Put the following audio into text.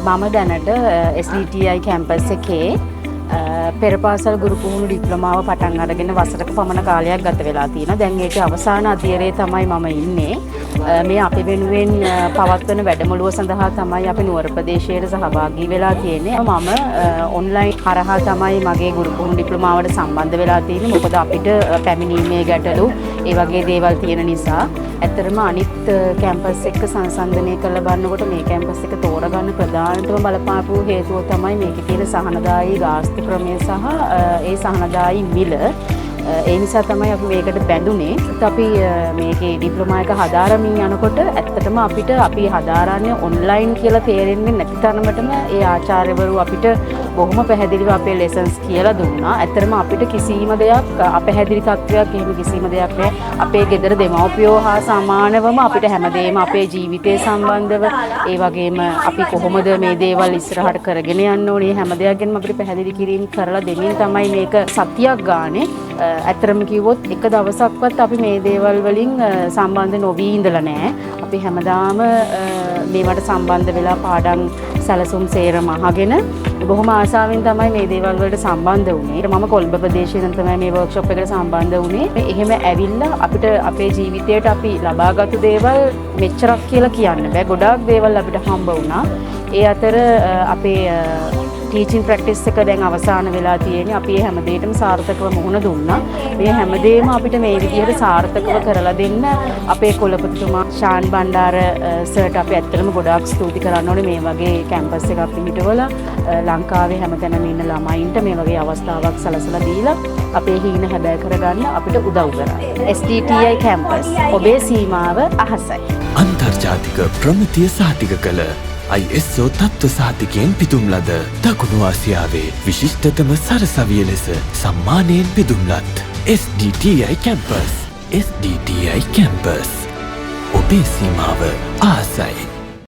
මම දැනට SDTI campus එකේ පෙරපාසල් ගුරු පුහුණු ඩිප්ලෝමාව පටන් අරගෙන වසරක පමණ කාලයක් ගත වෙලා තියෙනවා. දැන් ඒකේ අවසාන අධීරයේ තමයි මම ඉන්නේ. මේ අපි වෙනුවෙන් පවත්වන වැඩමුළුව සඳහා තමයි අපි නුවර ප්‍රදේශයට සහභාගී වෙලා තියෙන්නේ. මම ඔන්ලයින් හරහා තමයි මගේ ගුරු පුහුණු ඩිප්ලෝමාවට සම්බන්ධ වෙලා තියෙන්නේ. මොකද අපිට පැමිණීමේ ගැටලු ඒ වගේ දේවල් තියෙන නිසා. ඇත්තටම අනිත් කැම්පස් එක්ක සංසන්දනය කරලා බලනකොට මේ කැම්පස් එක තෝරගන්න ප්‍රධානතම බලපාපු හේතුව තමයි මේකේ තියෙන සහනදායී ගාස්තු ක්‍රමය සහ ඒ සහනදායී මිල. ඒ නිසා තමයි අපි මේකට බැඳුනේ. අපි මේකේ ඩිප්ලෝමා එක හදාරමින් යනකොට ඇත්තටම අපිට අපි හදාරන්නේ ඔන්ලයින් කියලා තේරෙන්නේ නැති තරමටම ඒ ආචාර්යවරු අපිට බොහොම පැහැදිලිව අපේ ලෙසන්ස් කියලා දුන්නා. ඇත්තටම අපිට කිසිම දෙයක් අපැහැදිලි තත්ත්වයක් එහෙම කිසිම දෙයක් නැහැ. අපේ ගෙදර දෙමව්පියෝ හා සමානවම අපිට හැමදේම අපේ ජීවිතය සම්බන්ධව ඒ වගේම අපි කොහොමද මේ දේවල් ඉස්සරහට කරගෙන යන්න ඕනේ හැම දෙයක් ගැනම අපිට පැහැදිලි කිරීම කරලා දෙමින් තමයි මේක සතියක් ගානේ. ඇත්තටම කිව්වොත් එක දවසක්වත් අපි මේ දේවල් වලින් සම්බන්ධ නොවී ඉඳලා නැහැ. අපි හැමදාම මේවට සම්බන්ධ වෙලා පාඩම් සැලසුම් සේරම අහගෙන බොහොම ආසාවෙන් තමයි මේ දේවල් වලට සම්බන්ධ වුණේ. මම කොළඹ ප්‍රදේශයෙන් තමයි මේ වර්ක්ෂොප් එකට සම්බන්ධ වුණේ. එහෙම ඇවිල්ලා අපිට අපේ ජීවිතයට අපි ලබාගත්තු දේවල් මෙච්චරක් කියලා කියන්න බෑ. ගොඩාක් දේවල් අපිට හම්බ වුණා. ඒ අතර අපේ ටීචින් ප්‍රැක්ටිස් එක දැන් අවසන් වෙලා තියෙන්නේ. අපි මේ හැම දෙයකටම සාර්ථකව මුහුණ දුන්නා. මේ හැමදේම අපිට මේ විදිහට සාර්ථකව කරලා දෙන්න අපේ කුලපතිතුමා ශාන් බණ්ඩාර සර්ට අපි ඇත්තටම ගොඩාක් ස්තුති කරන්න ඕනේ. මේ වගේ කැම්පස් එකක් පිහිටවලා ලංකාවේ හැමතැනම ඉන්න ළමයින්ට මේ වගේ අවස්ථාවක් සලසලා දීලා අපේ හීන හැබෑ කරගන්න අපිට උදව් කරා. SDTI කැම්පස් ඔබේ සීමාව අහසයි. අන්තර්ජාතික ප්‍රමිතිය සහතික කළ ISO තත්ත්ව සහතිකයෙන් පිදුම් ලද දකුණු ආසියාවේ විශිෂ්ටතම සරසවිය ලෙස සම්මානයෙන් පිදුම්ලත් SDTI කැම්පස්. SDTI කැම්පස් ඔබේ සීමාව ආසයි.